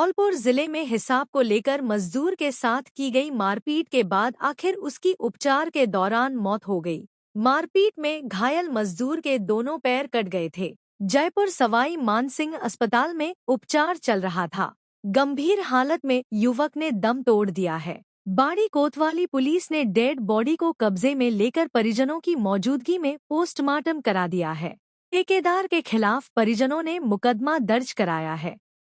धौलपुर जिले में हिसाब को लेकर मजदूर के साथ की गई मारपीट के बाद आखिर उसकी उपचार के दौरान मौत हो गई। मारपीट में घायल मजदूर के दोनों पैर कट गए थे। जयपुर सवाई मानसिंह अस्पताल में उपचार चल रहा था। गंभीर हालत में युवक ने दम तोड़ दिया है। बाड़ी कोतवाली पुलिस ने डेड बॉडी को कब्जे में लेकर परिजनों की मौजूदगी में पोस्टमार्टम करा दिया है। ठेकेदार के खिलाफ परिजनों ने मुकदमा दर्ज कराया है।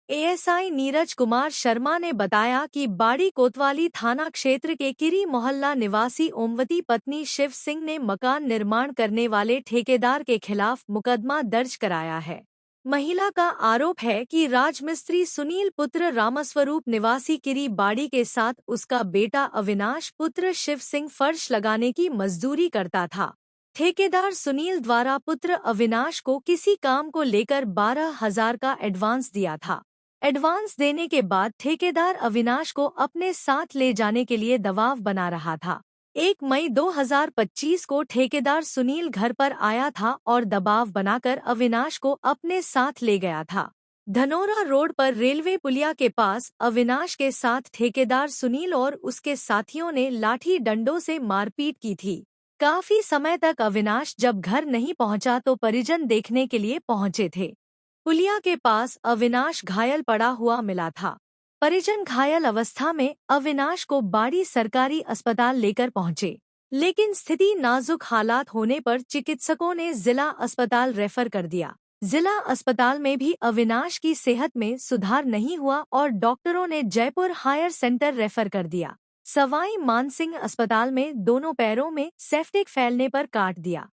एएसआई नीरज कुमार शर्मा ने बताया कि बाड़ी कोतवाली थाना क्षेत्र के किरी मोहल्ला निवासी ओमवती पत्नी शिव सिंह ने मकान निर्माण करने वाले ठेकेदार के खिलाफ मुकदमा दर्ज कराया है। महिला का आरोप है कि राजमिस्त्री सुनील पुत्र रामस्वरूप निवासी किरी बाड़ी के साथ उसका बेटा अविनाश पुत्र शिव सिंह फर्श लगाने की मजदूरी करता था। ठेकेदार सुनील द्वारा पुत्र अविनाश को किसी काम को लेकर 12,000 का एडवांस दिया था। एडवांस देने के बाद ठेकेदार अविनाश को अपने साथ ले जाने के लिए दबाव बना रहा था। 1 मई 2025 को ठेकेदार सुनील घर पर आया था और दबाव बनाकर अविनाश को अपने साथ ले गया था। धनोरा रोड पर रेलवे पुलिया के पास अविनाश के साथ ठेकेदार सुनील और उसके साथियों ने लाठी डंडों से मारपीट की थी। काफी समय तक अविनाश जब घर नहीं पहुंचा तो परिजन देखने के लिए पहुंचे थे। पुलिया के पास अविनाश घायल पड़ा हुआ मिला था। परिजन घायल अवस्था में अविनाश को बाड़ी सरकारी अस्पताल लेकर पहुंचे, लेकिन स्थिति नाजुक हालात होने पर चिकित्सकों ने जिला अस्पताल रेफर कर दिया। जिला अस्पताल में भी अविनाश की सेहत में सुधार नहीं हुआ और डॉक्टरों ने जयपुर हायर सेंटर रेफर कर दिया। सवाई मानसिंह अस्पताल में दोनों पैरों में सेप्टिक फैलने पर काट दिया।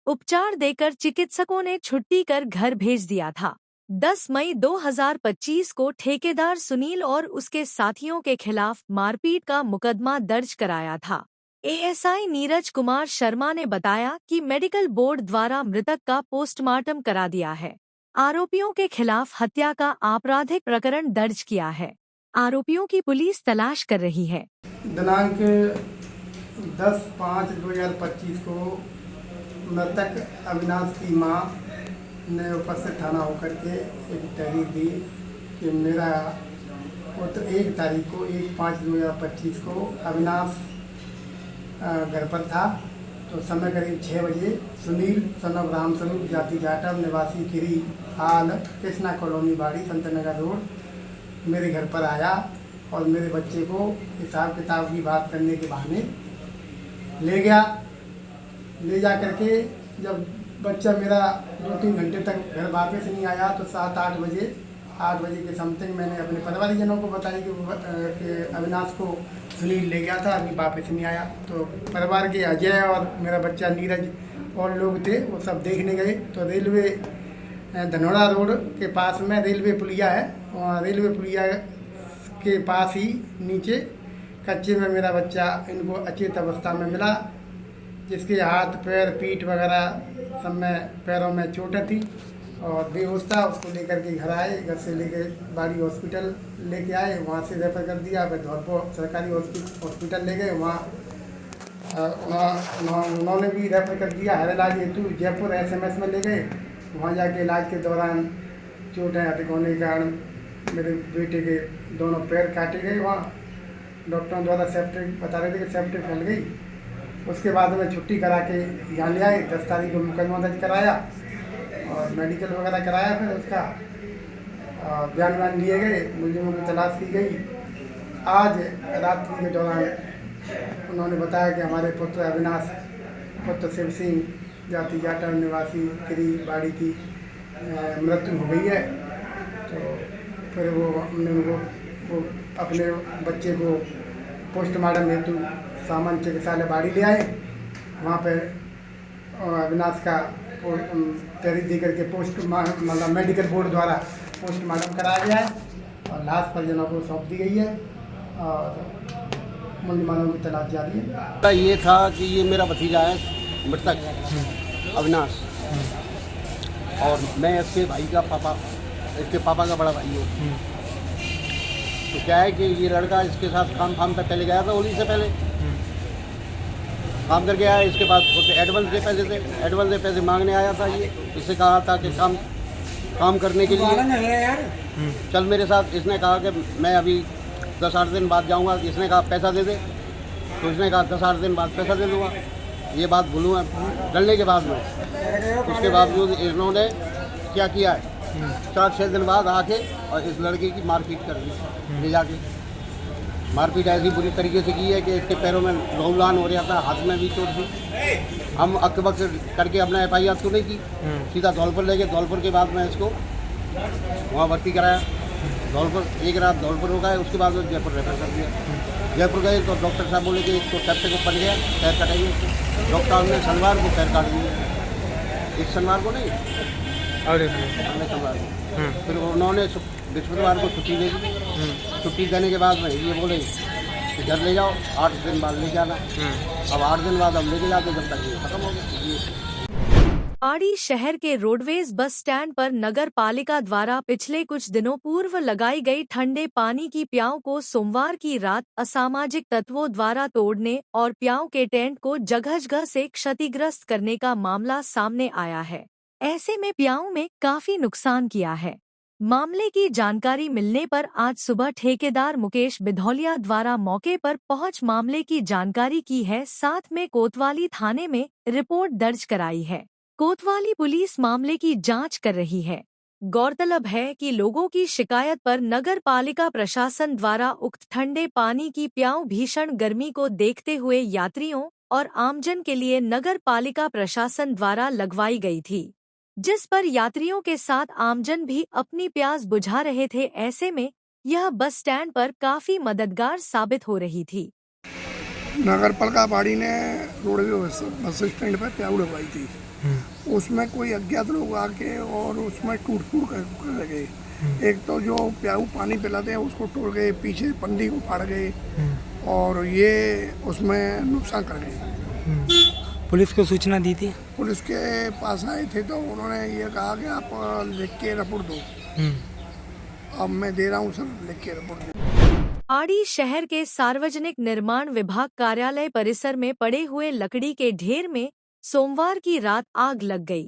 उपचार देकर चिकित्सकों ने छुट्टी कर घर भेज दिया था। 10 मई 2025 को ठेकेदार सुनील और उसके साथियों के खिलाफ मारपीट का मुकदमा दर्ज कराया था। एएसआई नीरज कुमार शर्मा ने बताया कि मेडिकल बोर्ड द्वारा मृतक का पोस्टमार्टम करा दिया है। आरोपियों के खिलाफ हत्या का आपराधिक प्रकरण दर्ज किया है। आरोपियों की पुलिस तलाश कर रही है। दिनांक 10/5/2025 को मृतक अविनाश की मां ने उपस्थित थाना होकर के एक तहरीर दी कि मेरा पुत्र 1 तारीख को 1/5/2025 को अविनाश घर पर था, तो समय करीब 6 बजे सुनील सन ऑफ रामस्वरूप जाति जाटव निवासी किरी हाल कृष्णा कॉलोनी बाड़ी संतनगर रोड मेरे घर पर आया और मेरे बच्चे को हिसाब किताब की बात करने के बहाने ले गया। ले जा करके जब बच्चा मेरा 2-3 घंटे तक घर वापस नहीं आया तो 7-8 बजे के समथिंग मैंने अपने परिवारजनों को बताया कि अविनाश को सुनील ले गया था, अभी वापस नहीं आया। तो परिवार के अजय और मेरा बच्चा नीरज और लोग थे, वो सब देखने गए तो रेलवे धनोरा रोड के पास में रेलवे पुलिया है, वहाँ रेलवे पुलिया के पास ही नीचे कच्चे में मेरा बच्चा इनको अचेत अवस्था में मिला, जिसके हाथ पैर पीठ वगैरह सब में पैरों में चोटें थी और बेहोश था। उसको लेकर के घर आए, घर से लेकर बाड़ी हॉस्पिटल लेके आए, वहाँ से रेफर कर दिया। फिर धौलपुर सरकारी हॉस्पिटल ले गए, उन्होंने भी रेफर कर दिया हर इलाज हेतु जयपुर SMS में ले गए। वहाँ जाके इलाज के दौरान चोटें अधिक होने के कारण मेरे बेटे के दोनों पैर काटे गए। वहाँ डॉक्टरों द्वारा सेप्टिक बता रहे थे कि सेप्टिक फैल गई। उसके बाद में छुट्टी करा के यहाँ ले आए। 10 तारीख को मुकदमा दर्ज कराया और मेडिकल वगैरह कराया। फिर उसका बयान लिए गए, मुलजिमों की तलाश की गई। आज रात्रि के दौरान उन्होंने बताया कि हमारे पुत्र अविनाश पुत्र शिव सिंह जाति जाटव निवासी किरी बाड़ी की मृत्यु हो गई है। तो फिर वो अपने बच्चे को पोस्टमार्टम हेतु सामान्य चिकित्सालय बाड़ी ले आए। वहाँ पर अविनाश का तहरीर दे करके मतलब मेडिकल बोर्ड द्वारा पोस्टमार्टम कराया गया है और लाश परिजनों को सौंप दी गई है और मुलजिमानों की तलाश जारी है। ये था कि ये मेरा भतीजा है मृतक अविनाश और मैं इसके भाई का पापा, इसके पापा का बड़ा भाई हूँ। तो क्या है कि ये लड़का इसके साथ काम पे पहले गया था, होली से पहले काम करके आया। इसके बाद एडवांस के पैसे मांगने आया था। ये इससे कहा था कि काम काम करने के लिए, चल मेरे साथ। इसने कहा कि मैं अभी 10-8 दिन बाद जाऊंगा। इसने कहा पैसा दे दे, तो इसने कहा 10-8 दिन बाद पैसा दे दूंगा। ये बात भूलूँ डलने के बाद में, उसके बावजूद इन्होंने क्या किया है, 4-6 दिन बाद आके और इस लड़के की मारपीट कर दी। ले जाके मारपीट ऐसी बुरी तरीके से की है कि इसके पैरों में लहूलुहान हो रहा था, हाथ में भी चोट थी। हम अकबक करके अपना FIR तो नहीं की, सीधा धौलपुर ले गए। धौलपुर के बाद में इसको वहाँ भर्ती कराया। धौलपुर एक रात धौलपुर रुका है, उसके बाद वो जयपुर रेफर कर दिया। जयपुर गए तो डॉक्टर साहब बोले कि इसको टैप से बन गया, पैर कटेंगे। डॉक्टर ने शनिवार को पैर काट दिए, इस शनिवार को नहीं, अगले शनिवार को। फिर उन्होंने बृहस्पतिवार को छुट्टी दे दी। छुट्टी देने के बाद में ये बोले कि घर ले जाओ, 8 दिन बाद ले जाना। अब 8 दिन बाद हम लेके जाते जब तक ये खत्म हो गया। पौड़ी शहर के रोडवेज बस स्टैंड पर नगर पालिका द्वारा पिछले कुछ दिनों पूर्व लगाई गई ठंडे पानी की प्याऊ को सोमवार की रात असामाजिक तत्वों द्वारा तोड़ने और प्याऊ के टेंट को जगह से क्षतिग्रस्त करने का मामला सामने आया है। ऐसे में प्याऊ में काफी नुकसान किया है। मामले की जानकारी मिलने पर आज सुबह ठेकेदार मुकेश बिधौलिया द्वारा मौके पर पहुंच मामले की जानकारी की है, साथ में कोतवाली थाने में रिपोर्ट दर्ज कराई है। कोतवाली पुलिस मामले की जांच कर रही है। गौरतलब है कि लोगों की शिकायत पर नगर पालिका प्रशासन द्वारा उक्त ठंडे पानी की प्याऊ भीषण गर्मी को देखते हुए यात्रियों और आमजन के लिए नगर पालिका प्रशासन द्वारा लगवाई गई थी, जिस पर यात्रियों के साथ आमजन भी अपनी प्यास बुझा रहे थे। ऐसे में यह बस स्टैंड पर काफी मददगार साबित हो रही थी। नगर पालिका बाड़ी ने रोडवेज बस स्टैंड पर प्याऊ लगवाई थी। उसमें कोई अज्ञात लोग आके और उसमें टूट कर गए। एक तो जो प्याऊ पानी पिलाते हैं उसको तोड़ गए, पीछे पंडी को फाड़ गए और ये उसमें नुकसान कर गए। पुलिस को सूचना दी थी? पुलिस के पास आए थे तो उन्होंने ये कहा कि आप लिख के रिपोर्ट दो। अब मैं दे रहा हूँ सर, लिख के रिपोर्ट दे। पौड़ी शहर के सार्वजनिक निर्माण विभाग कार्यालय परिसर में पड़े हुए लकड़ी के ढेर में सोमवार की रात आग लग गई।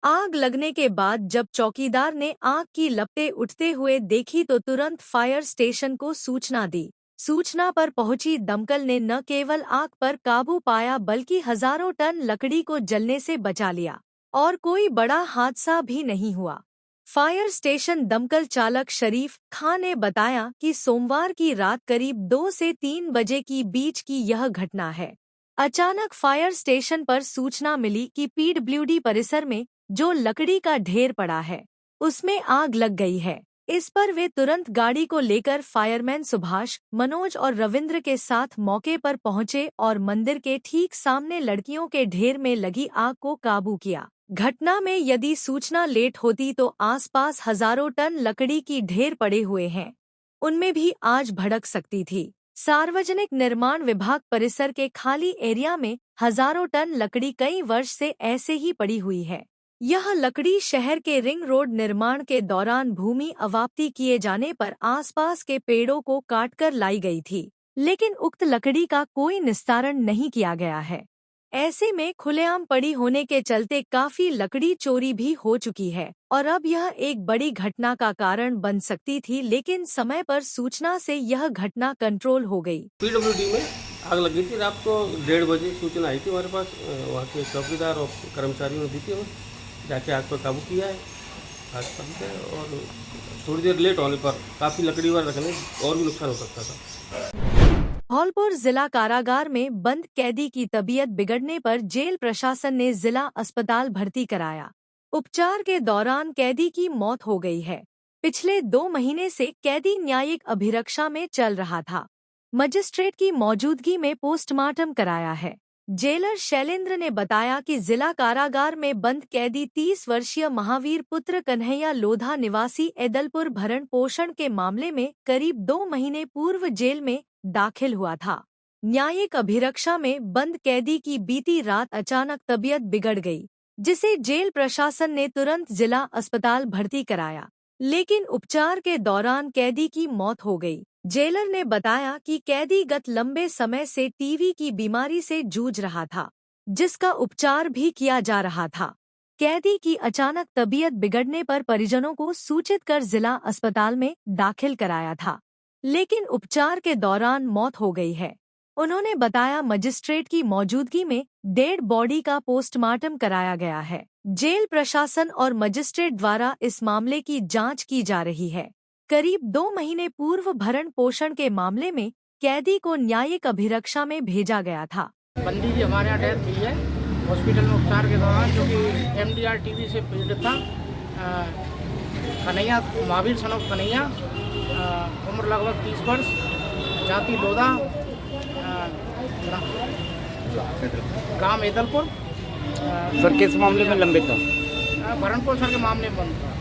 आग लगने के बाद जब चौकीदार ने आग की लपटें उठते हुए देखी तो तुरंत फायर स्टेशन को सूचना दी। सूचना पर पहुंची दमकल ने न केवल आग पर काबू पाया बल्कि हजारों टन लकड़ी को जलने से बचा लिया और कोई बड़ा हादसा भी नहीं हुआ। फायर स्टेशन दमकल चालक शरीफ खान ने बताया कि सोमवार की रात करीब 2 से 3 बजे की बीच की यह घटना है। अचानक फायर स्टेशन पर सूचना मिली कि PWD परिसर में जो लकड़ी का ढेर पड़ा है उसमें आग लग गई है। इस पर वे तुरंत गाड़ी को लेकर फायरमैन सुभाष, मनोज और रविंद्र के साथ मौके पर पहुंचे और मंदिर के ठीक सामने लड़कियों के ढेर में लगी आग को काबू किया। घटना में यदि सूचना लेट होती तो आसपास हजारों टन लकड़ी की ढेर पड़े हुए हैं, उनमें भी आग भड़क सकती थी। सार्वजनिक निर्माण विभाग परिसर के खाली एरिया में हजारों टन लकड़ी कई वर्ष से ऐसे ही पड़ी हुई है। यह लकड़ी शहर के रिंग रोड निर्माण के दौरान भूमि अवाप्ति किए जाने पर आसपास के पेड़ों को काटकर लाई गई थी, लेकिन उक्त लकड़ी का कोई निस्तारण नहीं किया गया है। ऐसे में खुलेआम पड़ी होने के चलते काफी लकड़ी चोरी भी हो चुकी है और अब यह एक बड़ी घटना का कारण बन सकती थी, लेकिन समय पर सूचना से यह घटना कंट्रोल हो गई। PWD में आग लगी थी। रात को 1:30 बजे सूचना आई थी हमारे पास। वहाँ के चौकीदार और कर्मचारियों ने दी थी, जाके आग पर काबू किया है। आग पर और थोड़ी देर लेट होने पर काफ़ी लकड़ी वाले रखने और भी नुकसान हो सकता था। धौलपुर जिला कारागार में बंद कैदी की तबीयत बिगड़ने पर जेल प्रशासन ने जिला अस्पताल भर्ती कराया। उपचार के दौरान कैदी की मौत हो गई है। पिछले 2 महीने से कैदी न्यायिक अभिरक्षा में चल रहा था। मजिस्ट्रेट की मौजूदगी में पोस्टमार्टम कराया है। जेलर शैलेंद्र ने बताया कि जिला कारागार में बंद कैदी 30 वर्षीय महावीर पुत्र कन्हैया लोधा निवासी एदलपुर भरण पोषण के मामले में करीब 2 महीने पूर्व जेल में दाखिल हुआ था। न्यायिक अभिरक्षा में बंद कैदी की बीती रात अचानक तबीयत बिगड़ गई, जिसे जेल प्रशासन ने तुरंत जिला अस्पताल भर्ती कराया, लेकिन उपचार के दौरान कैदी की मौत हो गई। जेलर ने बताया कि कैदी गत लंबे समय से टीबी की बीमारी से जूझ रहा था, जिसका उपचार भी किया जा रहा था। कैदी की अचानक तबीयत बिगड़ने पर परिजनों को सूचित कर जिला अस्पताल में दाखिल कराया था, लेकिन उपचार के दौरान मौत हो गई है। उन्होंने बताया मजिस्ट्रेट की मौजूदगी में डेड बॉडी का पोस्टमार्टम कराया गया है। जेल प्रशासन और मजिस्ट्रेट द्वारा इस मामले की जांच की जा रही है। करीब 2 महीने पूर्व भरण पोषण के मामले में कैदी को न्यायिक अभिरक्षा में भेजा गया था। बंदी जी हमारे यहाँ डेथ हुई है हॉस्पिटल में उपचार के दौरान, जो कि MDR TB से पीड़ित था। कन्हैया महावीर सन ऑफ कन्हैया, उम्र लगभग 30 वर्ष, जाति लोधा, गांव एदलपुर। सर किस मामले में लंबित था? भरण पोषण के मामले में बंद था।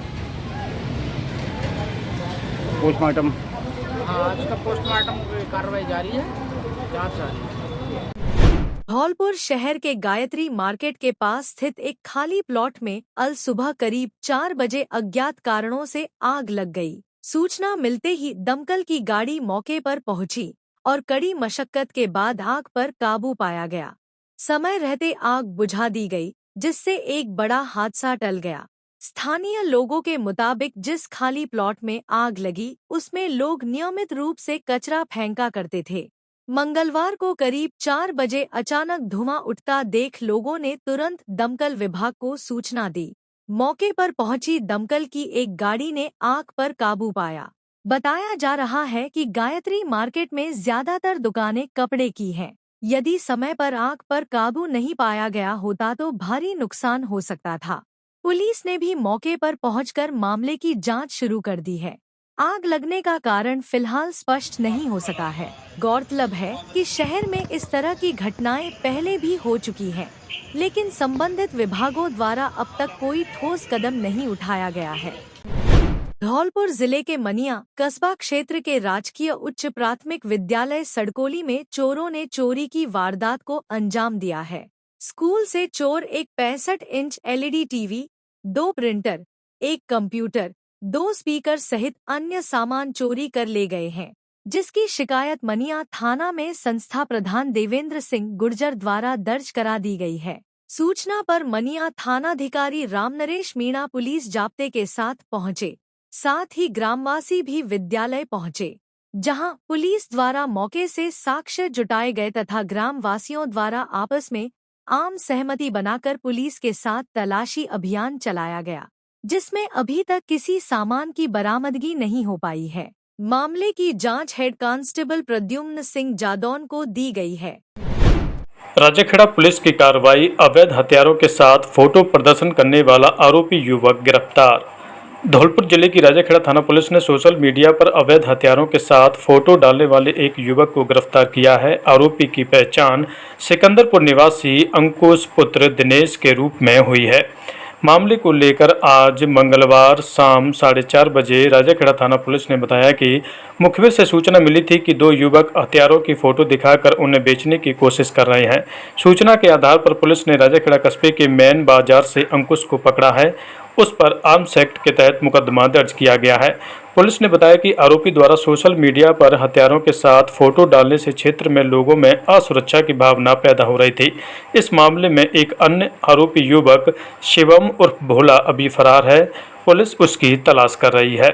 पोस्टमार्टम? हाँ, आज का पोस्टमार्टम की कार्रवाई जारी है, जांच जारी है। धौलपुर शहर के गायत्री मार्केट के पास स्थित एक खाली प्लॉट में अल सुबह करीब 4 बजे अज्ञात कारणों से आग लग गई। सूचना मिलते ही दमकल की गाड़ी मौके पर पहुंची और कड़ी मशक्कत के बाद आग पर काबू पाया गया। समय रहते आग बुझा दी गई, जिससे एक बड़ा हादसा टल गया। स्थानीय लोगों के मुताबिक जिस खाली प्लॉट में आग लगी उसमें लोग नियमित रूप से कचरा फेंका करते थे। मंगलवार को करीब 4 बजे अचानक धुआं उठता देख लोगों ने तुरंत दमकल विभाग को सूचना दी। मौके पर पहुंची दमकल की एक गाड़ी ने आग पर काबू पाया। बताया जा रहा है कि गायत्री मार्केट में ज्यादातर दुकानें कपड़े की हैं। यदि समय पर आग पर काबू नहीं पाया गया होता तो भारी नुकसान हो सकता था। पुलिस ने भी मौके पर पहुंचकर मामले की जांच शुरू कर दी है। आग लगने का कारण फिलहाल स्पष्ट नहीं हो सका है। गौरतलब है कि शहर में इस तरह की घटनाएं पहले भी हो चुकी हैं, लेकिन संबंधित विभागों द्वारा अब तक कोई ठोस कदम नहीं उठाया गया है। धौलपुर जिले के मनिया कस्बा क्षेत्र के राजकीय उच्च प्राथमिक विद्यालय सड़कोली में चोरों ने चोरी की वारदात को अंजाम दिया है। स्कूल से चोर एक 65 inch LED TV, 2 printer, 1 computer, 2 speaker सहित अन्य सामान चोरी कर ले गए हैं, जिसकी शिकायत मनिया थाना में संस्था प्रधान देवेंद्र सिंह गुर्जर द्वारा दर्ज करा दी गई है। सूचना पर मनिया थानाधिकारी रामनरेश मीणा पुलिस जाब्ते के साथ पहुंचे। साथ ही ग्रामवासी भी विद्यालय पहुंचे, जहां पुलिस द्वारा मौके से साक्ष्य जुटाए गए तथा ग्रामवासियों द्वारा आपस में आम सहमति बनाकर पुलिस के साथ तलाशी अभियान चलाया गया, जिसमें अभी तक किसी सामान की बरामदगी नहीं हो पाई है। मामले की जांच हेड कांस्टेबल प्रद्युम्न सिंह जादौन को दी गई है। राजाखेड़ा पुलिस की कार्रवाई, अवैध हथियारों के साथ फोटो प्रदर्शन करने वाला आरोपी युवक गिरफ्तार। धौलपुर जिले की राजाखेड़ा थाना पुलिस ने सोशल मीडिया पर अवैध हथियारों के साथ फोटो डालने वाले एक युवक को गिरफ्तार किया है। आरोपी की पहचान सिकंदरपुर निवासी अंकुश पुत्र दिनेश के रूप में हुई है। मामले को लेकर आज मंगलवार शाम 4:30 बजे राजाखेड़ा थाना पुलिस ने बताया कि मुखबिर से सूचना मिली थी कि 2 युवक हथियारों की फोटो दिखाकर उन्हें बेचने की कोशिश कर रहे हैं। सूचना के आधार पर पुलिस ने राजाखेड़ा कस्बे के मेन बाजार से अंकुश को पकड़ा है। उस पर आर्म्स एक्ट के तहत मुकदमा दर्ज किया गया है। पुलिस ने बताया कि आरोपी द्वारा सोशल मीडिया पर हथियारों के साथ फोटो डालने से क्षेत्र में लोगों में असुरक्षा की भावना पैदा हो रही थी। इस मामले में एक अन्य आरोपी युवक शिवम उर्फ भोला अभी फरार है। पुलिस उसकी तलाश कर रही है।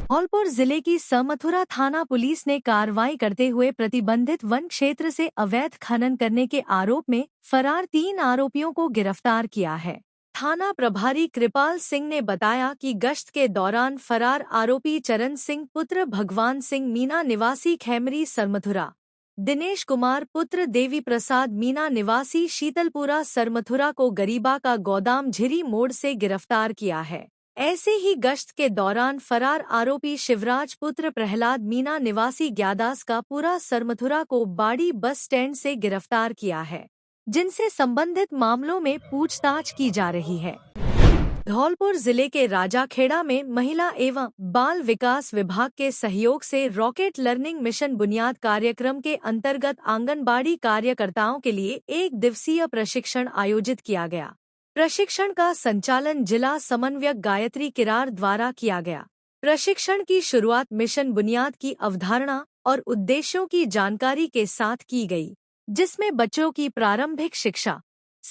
धौलपुर जिले की समथुरा थाना पुलिस ने कार्रवाई करते हुए प्रतिबंधित वन क्षेत्र से अवैध खनन करने के आरोप में फरार 3 आरोपियों को गिरफ्तार किया है। थाना प्रभारी कृपाल सिंह ने बताया कि गश्त के दौरान फरार आरोपी चरण सिंह पुत्र भगवान सिंह मीना निवासी खैमरी सरमथुरा, दिनेश कुमार पुत्र देवी प्रसाद मीना निवासी शीतलपुरा सरमथुरा को गरीबा का गोदाम झिरी मोड़ से गिरफ्तार किया है। ऐसे ही गश्त के दौरान फरार आरोपी शिवराज पुत्र प्रहलाद मीना निवासी ग्यादास का पूरा सरमथुरा को बाड़ी बस स्टैंड से गिरफ्तार किया है, जिनसे संबंधित मामलों में पूछताछ की जा रही है। धौलपुर जिले के राजाखेड़ा में महिला एवं बाल विकास विभाग के सहयोग से रॉकेट लर्निंग मिशन बुनियाद कार्यक्रम के अंतर्गत आंगनबाड़ी कार्यकर्ताओं के लिए 1 दिवसीय प्रशिक्षण आयोजित किया गया। प्रशिक्षण का संचालन जिला समन्वयक गायत्री किरार द्वारा किया गया। प्रशिक्षण की शुरुआत मिशन बुनियाद की अवधारणा और उद्देश्यों की जानकारी के साथ की गई, जिसमें बच्चों की प्रारंभिक शिक्षा,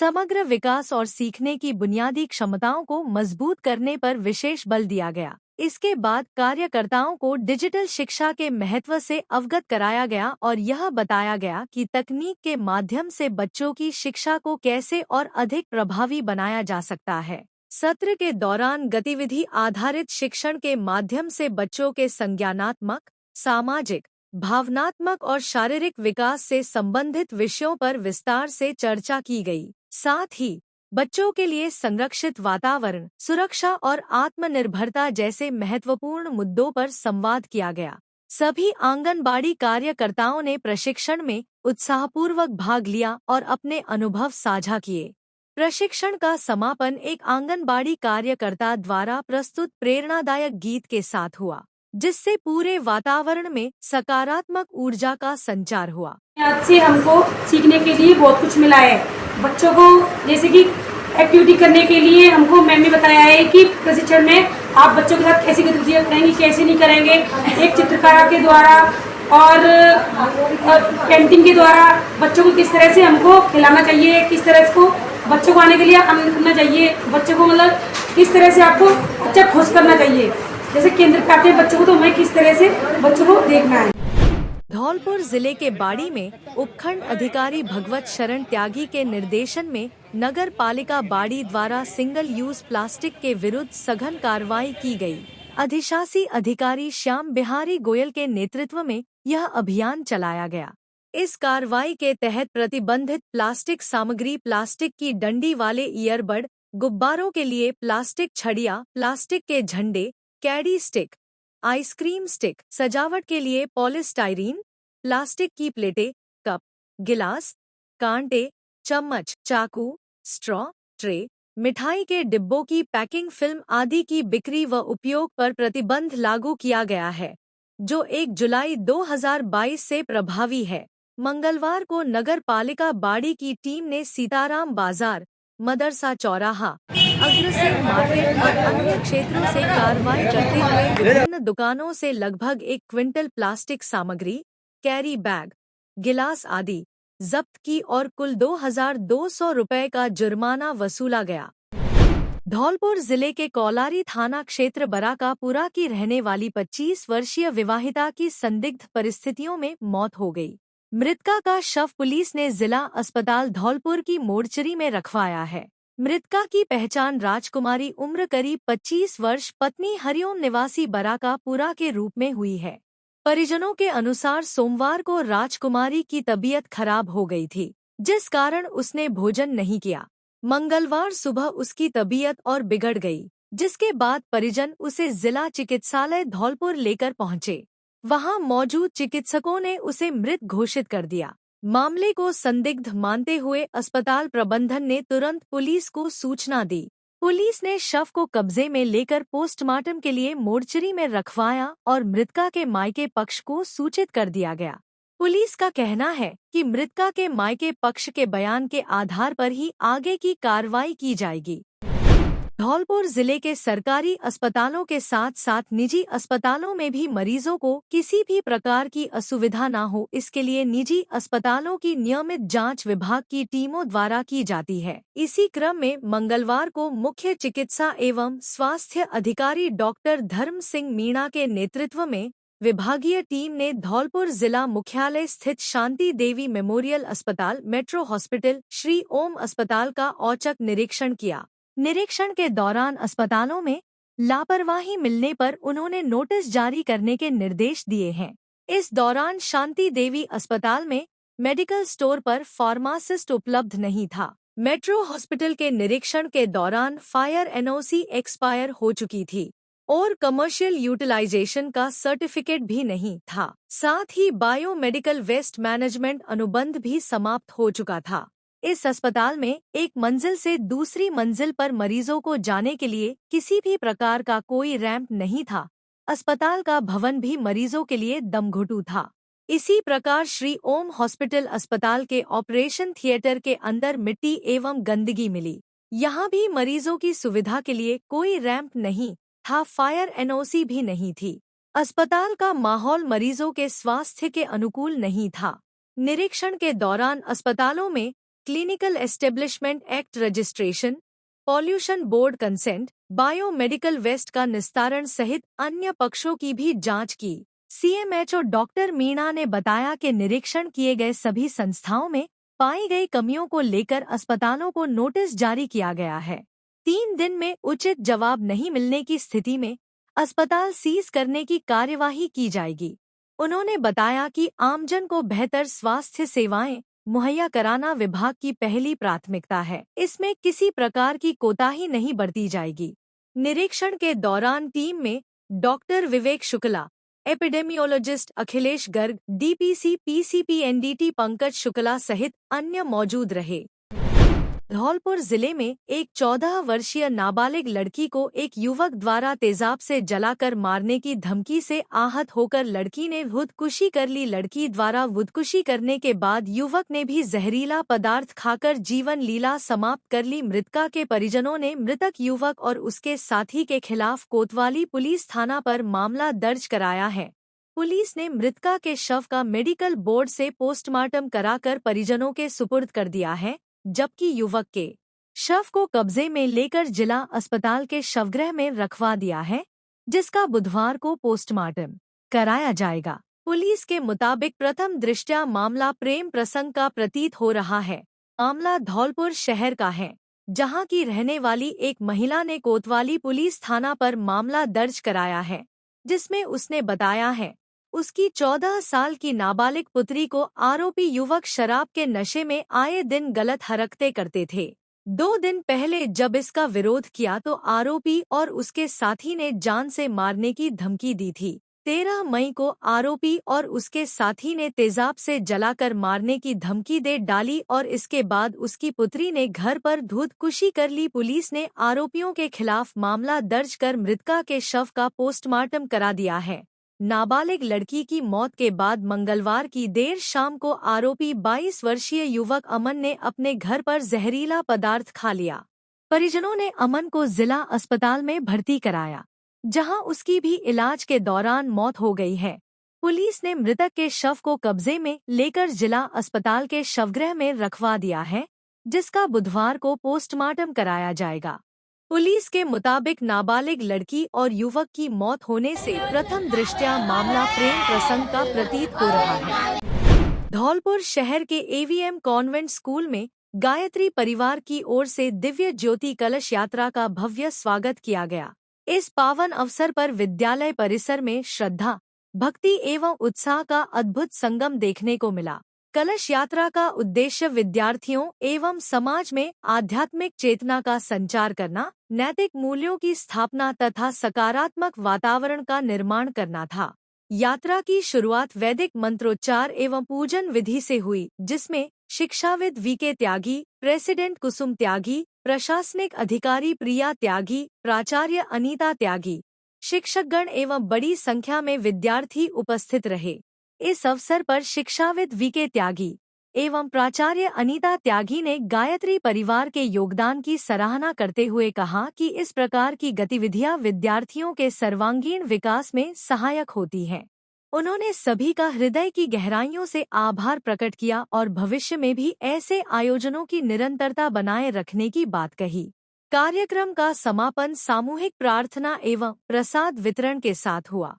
समग्र विकास और सीखने की बुनियादी क्षमताओं को मजबूत करने पर विशेष बल दिया गया। इसके बाद कार्यकर्ताओं को डिजिटल शिक्षा के महत्व से अवगत कराया गया और यह बताया गया कि तकनीक के माध्यम से बच्चों की शिक्षा को कैसे और अधिक प्रभावी बनाया जा सकता है। सत्र के दौरान गतिविधि आधारित शिक्षण के माध्यम से बच्चों के संज्ञानात्मक, सामाजिक, भावनात्मक और शारीरिक विकास से संबंधित विषयों पर विस्तार से चर्चा की गई। साथ ही बच्चों के लिए संरक्षित वातावरण, सुरक्षा और आत्मनिर्भरता जैसे महत्वपूर्ण मुद्दों पर संवाद किया गया। सभी आंगनबाड़ी कार्यकर्ताओं ने प्रशिक्षण में उत्साहपूर्वक भाग लिया और अपने अनुभव साझा किए। प्रशिक्षण का समापन एक आंगनबाड़ी कार्यकर्ता द्वारा प्रस्तुत प्रेरणादायक गीत के साथ हुआ, जिससे पूरे वातावरण में सकारात्मक ऊर्जा का संचार हुआ। आज से हमको सीखने के लिए बहुत कुछ मिला है। बच्चों को जैसे कि एक्टिविटी करने के लिए हमको मैम ने बताया है कि प्रशिक्षण में आप बच्चों के साथ कैसी गतिविधियाँ करेंगे, कैसे नहीं करेंगे। एक चित्रकला के द्वारा और पेंटिंग के द्वारा बच्चों को किस तरह से हमको खिलाना चाहिए, किस तरह को बच्चों को आने के लिए आनंद करना चाहिए, बच्चों को मतलब किस तरह से आपको अच्छा खुश करना चाहिए। जैसे केंद्र पे आते हैं बच्चों को, तो हमें किस तरह से बच्चों को देखना है। धौलपुर जिले के बाड़ी में उपखंड अधिकारी भगवत शरण त्यागी के निर्देशन में नगर पालिका बाड़ी द्वारा सिंगल यूज प्लास्टिक के विरुद्ध सघन कार्रवाई की गई। अधिशासी अधिकारी श्याम बिहारी गोयल के नेतृत्व में यह अभियान चलाया गया। इस कार्रवाई के तहत प्रतिबंधित प्लास्टिक सामग्री, प्लास्टिक की डंडी वाले ईयरबड, गुब्बारों के लिए प्लास्टिक छड़िया, प्लास्टिक के झंडे, कैडी स्टिक, आइसक्रीम स्टिक, सजावट के लिए पॉलीस्टाइरीन, प्लास्टिक की प्लेटें, कप, गिलास, कांटे, चम्मच, चाकू, स्ट्रॉ, ट्रे, मिठाई के डिब्बों की पैकिंग फिल्म आदि की बिक्री व उपयोग पर प्रतिबंध लागू किया गया है, जो 1 जुलाई 2022 से प्रभावी है। मंगलवार को नगर पालिका बाड़ी की टीम ने सीताराम बाजार, मदरसा चौराहा, अग्रसेन मार्केट और अन्य क्षेत्रों से कार्रवाई करते हुए विभिन्न दुकानों से लगभग 1 क्विंटल प्लास्टिक सामग्री, कैरी बैग, गिलास आदि जब्त की और कुल 2200 रुपए का जुर्माना वसूला गया। धौलपुर जिले के कौलारी थाना क्षेत्र बराकापुरा की रहने वाली 25 वर्षीय विवाहिता की संदिग्ध परिस्थितियों में मौत हो गई। मृतका का शव पुलिस ने जिला अस्पताल धौलपुर की मोर्चरी में रखवाया है। मृतका की पहचान राजकुमारी उम्र करीब 25 वर्ष पत्नी हरिओम निवासी बराकापुरा के रूप में हुई है। परिजनों के अनुसार सोमवार को राजकुमारी की तबीयत खराब हो गई थी, जिस कारण उसने भोजन नहीं किया। मंगलवार सुबह उसकी तबीयत और बिगड़ गई, जिसके बाद परिजन उसे जिला चिकित्सालय धौलपुर लेकर पहुंचे। वहां मौजूद चिकित्सकों ने उसे मृत घोषित कर दिया। मामले को संदिग्ध मानते हुए अस्पताल प्रबंधन ने तुरंत पुलिस को सूचना दी। पुलिस ने शव को कब्जे में लेकर पोस्टमार्टम के लिए मोर्चरी में रखवाया और मृतका के मायके पक्ष को सूचित कर दिया गया। पुलिस का कहना है कि मृतका के मायके पक्ष के बयान के आधार पर ही आगे की कार्रवाई की जाएगी। धौलपुर जिले के सरकारी अस्पतालों के साथ साथ निजी अस्पतालों में भी मरीजों को किसी भी प्रकार की असुविधा न हो, इसके लिए निजी अस्पतालों की नियमित जांच विभाग की टीमों द्वारा की जाती है। इसी क्रम में मंगलवार को मुख्य चिकित्सा एवं स्वास्थ्य अधिकारी डॉक्टर धर्म सिंह मीणा के नेतृत्व में विभागीय टीम ने धौलपुर जिला मुख्यालय स्थित शांति देवी मेमोरियल अस्पताल, मेट्रो हॉस्पिटल, श्री ओम अस्पताल का औचक निरीक्षण किया। निरीक्षण के दौरान अस्पतालों में लापरवाही मिलने पर उन्होंने नोटिस जारी करने के निर्देश दिए हैं। इस दौरान शांति देवी अस्पताल में मेडिकल स्टोर पर फार्मासिस्ट उपलब्ध नहीं था। मेट्रो हॉस्पिटल के निरीक्षण के दौरान फायर एनओसी एक्सपायर हो चुकी थी और कमर्शियल यूटिलाइजेशन का सर्टिफिकेट भी नहीं था। साथ ही बायोमेडिकल वेस्ट मैनेजमेंट अनुबंध भी समाप्त हो चुका था। इस अस्पताल में एक मंजिल से दूसरी मंजिल पर मरीजों को जाने के लिए किसी भी प्रकार का कोई रैंप नहीं था। अस्पताल का भवन भी मरीजों के लिए दमघुटू था। इसी प्रकार श्री ओम हॉस्पिटल अस्पताल के ऑपरेशन थिएटर के अंदर मिट्टी एवं गंदगी मिली। यहाँ भी मरीजों की सुविधा के लिए कोई रैंप नहीं था, फायर एनओसी भी नहीं थी। अस्पताल का माहौल मरीजों के स्वास्थ्य के अनुकूल नहीं था। निरीक्षण के दौरान अस्पतालों में clinical establishment act registration, pollution board consent, biomedical waste का निस्तारण सहित अन्य पक्षों की भी जांच की। सीएमएचओ डॉक्टर मीणा ने बताया कि निरीक्षण किए गए सभी संस्थाओं में पाई गई कमियों को लेकर अस्पतालों को नोटिस जारी किया गया है। 3 दिन में उचित जवाब नहीं मिलने की स्थिति में अस्पताल सीज करने की कार्यवाही की जाएगी। उन्होंने बताया कि आमजन को बेहतर स्वास्थ्य सेवाएं मुहैया कराना विभाग की पहली प्राथमिकता है। इसमें किसी प्रकार की कोताही नहीं बरती जाएगी। निरीक्षण के दौरान टीम में doctor Vivek Shukla, epidemiologist Akhilesh Garg, DPC PCP NDT Pankaj Shukla सहित अन्य मौजूद रहे। धौलपुर जिले में एक 14 वर्षीय नाबालिग लड़की को एक युवक द्वारा तेजाब से जलाकर मारने की धमकी से आहत होकर लड़की ने खुदकुशी कर ली। लड़की द्वारा खुदकुशी करने के बाद युवक ने भी जहरीला पदार्थ खाकर जीवन लीला समाप्त कर ली। मृतका के परिजनों ने मृतक युवक और उसके साथी के खिलाफ कोतवाली पुलिस थाना पर मामला दर्ज कराया है। पुलिस ने मृतका के शव का मेडिकल बोर्ड से पोस्टमार्टम कराकर परिजनों के सुपुर्द कर दिया है, जबकि युवक के शव को कब्जे में लेकर जिला अस्पताल के शवगृह में रखवा दिया है, जिसका बुधवार को पोस्टमार्टम कराया जाएगा। पुलिस के मुताबिक प्रथम दृष्टया मामला प्रेम प्रसंग का प्रतीत हो रहा है। मामला धौलपुर शहर का है, जहां की रहने वाली एक महिला ने कोतवाली पुलिस थाना पर मामला दर्ज कराया है, जिसमें उसने बताया है उसकी 14 साल की नाबालिग पुत्री को आरोपी युवक शराब के नशे में आए दिन गलत हरकतें करते थे। 2 दिन पहले जब इसका विरोध किया तो आरोपी और उसके साथी ने जान से मारने की धमकी दी थी। 13 मई को आरोपी और उसके साथी ने तेजाब से जलाकर मारने की धमकी दे डाली और इसके बाद उसकी पुत्री ने घर पर खुदकुशी कर ली। पुलिस ने आरोपियों के खिलाफ मामला दर्ज कर मृतका के शव का पोस्टमार्टम करा दिया है। नाबालिग लड़की की मौत के बाद मंगलवार की देर शाम को आरोपी 22 वर्षीय युवक अमन ने अपने घर पर जहरीला पदार्थ खा लिया। परिजनों ने अमन को जिला अस्पताल में भर्ती कराया, जहां उसकी भी इलाज के दौरान मौत हो गई है। पुलिस ने मृतक के शव को कब्जे में लेकर जिला अस्पताल के शवगृह में रखवा दिया है, जिसका बुधवार को पोस्टमार्टम कराया जाएगा। पुलिस के मुताबिक नाबालिग लड़की और युवक की मौत होने से प्रथम दृष्टया मामला प्रेम प्रसंग का प्रतीत हो रहा है। धौलपुर शहर के एवीएम कॉन्वेंट स्कूल में गायत्री परिवार की ओर से दिव्य ज्योति कलश यात्रा का भव्य स्वागत किया गया। इस पावन अवसर पर विद्यालय परिसर में श्रद्धा, भक्ति एवं उत्साह का अद्भुत संगम देखने को मिला। कलश यात्रा का उद्देश्य विद्यार्थियों एवं समाज में आध्यात्मिक चेतना का संचार करना, नैतिक मूल्यों की स्थापना तथा सकारात्मक वातावरण का निर्माण करना था। यात्रा की शुरुआत वैदिक मंत्रोच्चार एवं पूजन विधि से हुई, जिसमें शिक्षाविद वीके त्यागी, प्रेसिडेंट कुसुम त्यागी, प्रशासनिक अधिकारी प्रिया त्यागी, प्राचार्य अनीता त्यागी, शिक्षकगण एवं बड़ी संख्या में विद्यार्थी उपस्थित रहे। इस अवसर पर शिक्षाविद वीके त्यागी एवं प्राचार्य अनीता त्यागी ने गायत्री परिवार के योगदान की सराहना करते हुए कहा कि इस प्रकार की गतिविधियां विद्यार्थियों के सर्वांगीण विकास में सहायक होती हैं। उन्होंने सभी का हृदय की गहराइयों से आभार प्रकट किया और भविष्य में भी ऐसे आयोजनों की निरंतरता बनाए रखने की बात कही। कार्यक्रम का समापन सामूहिक प्रार्थना एवं प्रसाद वितरण के साथ हुआ।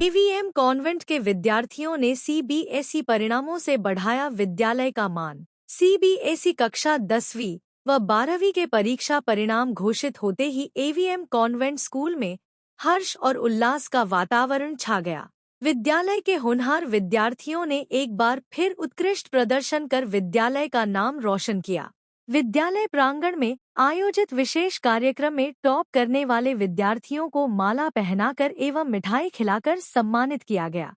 एवीएम कॉन्वेंट के विद्यार्थियों ने सीबीएसई परिणामों से बढ़ाया विद्यालय का मान। सीबीएसई कक्षा 10वीं व 12वीं के परीक्षा परिणाम घोषित होते ही एवीएम कॉन्वेंट स्कूल में हर्ष और उल्लास का वातावरण छा गया। विद्यालय के होनहार विद्यार्थियों ने एक बार फिर उत्कृष्ट प्रदर्शन कर विद्यालय का नाम रोशन किया। विद्यालय प्रांगण में आयोजित विशेष कार्यक्रम में टॉप करने वाले विद्यार्थियों को माला पहनाकर एवं मिठाई खिलाकर सम्मानित किया गया।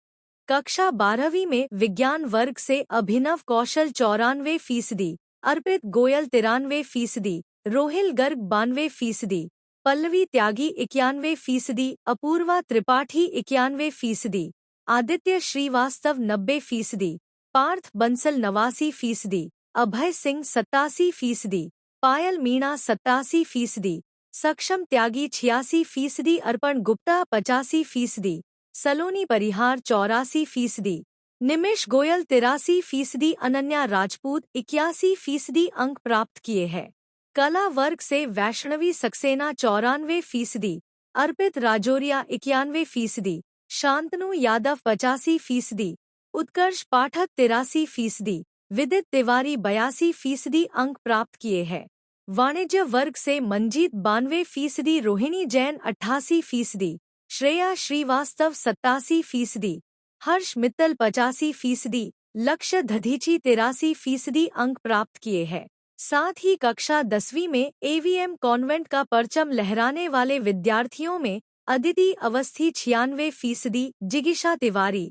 कक्षा 12वीं में विज्ञान वर्ग से अभिनव कौशल 94%, अर्पित गोयल 93%, रोहिल गर्ग 92%, पल्लवी त्यागी 91%, अपूर्वा त्रिपाठी 91%, आदित्य श्रीवास्तव 90%, पार्थ बंसल 89%, अभय सिंह 87%, पायल मीणा 87%, सक्षम त्यागी 86%, अर्पण गुप्ता 85%, सलोनी परिहार 84%, निमिष गोयल 83%, अनन्या राजपूत 81% अंक प्राप्त किए हैं। कला वर्ग से वैष्णवी सक्सेना 94%, अर्पित राजौरिया 91%, शांतनु यादव 85%, उत्कर्ष पाठक 83%, विदित तिवारी 82% अंक प्राप्त किए हैं। वाणिज्य वर्ग से मंजीत 92%, रोहिणी जैन 88%, श्रेया श्रीवास्तव 87%, हर्ष मित्तल 85%, लक्ष्य दधीची 83% अंक प्राप्त किए हैं। साथ ही कक्षा 10वीं में AVM कॉन्वेंट का परचम लहराने वाले विद्यार्थियों में अदिति अवस्थी 96%, जिगिशा तिवारी,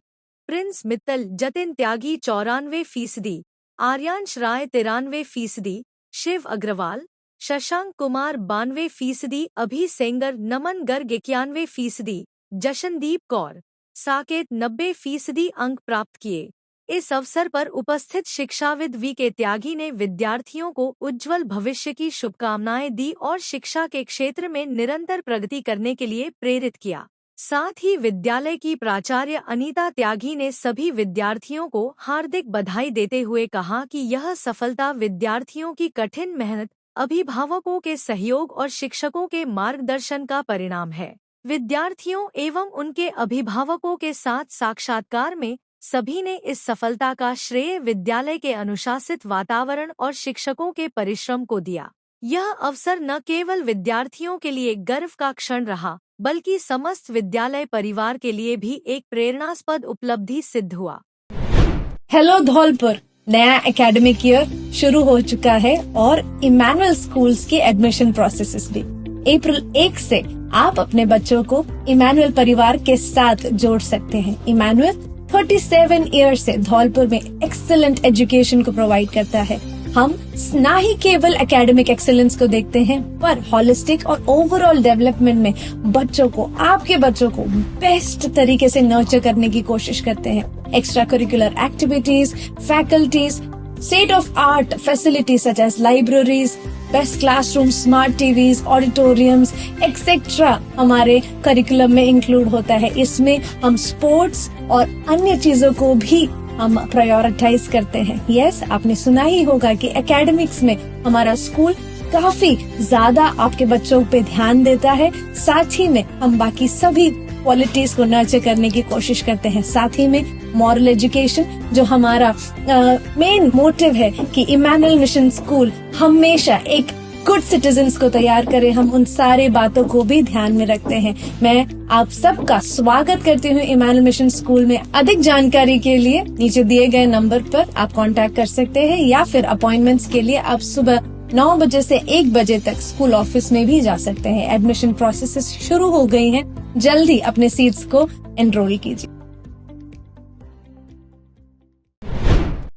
प्रिंस मित्तल, जतिन त्यागी 94%, आर्यांश राय 93%, शिव अग्रवाल, शशांक कुमार 92%, अभि सेंगर, नमन गर्ग 91%, जशनदीप कौर, साकेत 90% अंक प्राप्त किए। इस अवसर पर उपस्थित शिक्षाविद VK त्यागी ने विद्यार्थियों को उज्जवल भविष्य की शुभकामनाएं दी और शिक्षा के क्षेत्र में निरंतर प्रगति करने के लिए प्रेरित किया। साथ ही विद्यालय की प्राचार्य अनीता त्यागी ने सभी विद्यार्थियों को हार्दिक बधाई देते हुए कहा कि यह सफलता विद्यार्थियों की कठिन मेहनत, अभिभावकों के सहयोग और शिक्षकों के मार्गदर्शन का परिणाम है। विद्यार्थियों एवं उनके अभिभावकों के साथ साक्षात्कार में सभी ने इस सफलता का श्रेय विद्यालय के अनुशासित वातावरण और शिक्षकों के परिश्रम को दिया। यह अवसर न केवल विद्यार्थियों के लिए गर्व का क्षण रहा, बल्कि समस्त विद्यालय परिवार के लिए भी एक प्रेरणास्पद उपलब्धि सिद्ध हुआ। हेलो धौलपुर, नया एकेडमिक ईयर शुरू हो चुका है और इमैनुअल स्कूल्स के एडमिशन प्रोसेसेस भी। अप्रैल 1 से आप अपने बच्चों को इमैनुअल परिवार के साथ जोड़ सकते हैं। इमैनुअल 37 ईयर्स से धौलपुर में एक्सीलेंट एजुकेशन को प्रोवाइड करता है। हम न ही केवल एकेडमिक एक्सीलेंस को देखते हैं, पर हॉलिस्टिक और ओवरऑल डेवलपमेंट में बच्चों को, आपके बच्चों को बेस्ट तरीके से नर्चर करने की कोशिश करते हैं। Extra curricular activities, faculties, state of art facilities such as libraries, best classroom, smart TVs, auditoriums etcetera हमारे करिकुलम में इंक्लूड होता है। इसमें हम स्पोर्ट्स और अन्य चीजों को भी हम प्रायोरिटाइज करते हैं। यस, आपने सुना ही होगा कि एकेडमिक्स में हमारा स्कूल काफी ज्यादा आपके बच्चों पे ध्यान देता है। साथ ही में हम बाकी सभी क्वालिटीज को नर्चर करने की कोशिश करते हैं। साथ ही में मॉरल एजुकेशन, जो हमारा मेन मोटिव है कि इमैनुअल मिशन स्कूल हमेशा एक गुड सिटीजन्स को तैयार करे, हम उन सारे बातों को भी ध्यान में रखते हैं। मैं आप सबका स्वागत करती हूँ इमैनुअल मिशन स्कूल में। अधिक जानकारी के लिए नीचे दिए गए नंबर पर आप कांटेक्ट कर सकते हैं, या फिर अपॉइंटमेंट्स के लिए आप सुबह 9 बजे से 1 बजे तक स्कूल ऑफिस में भी जा सकते हैं। एडमिशन प्रोसेस शुरू हो गई हैं, जल्दी अपने सीट्स को एनरोल कीजिए।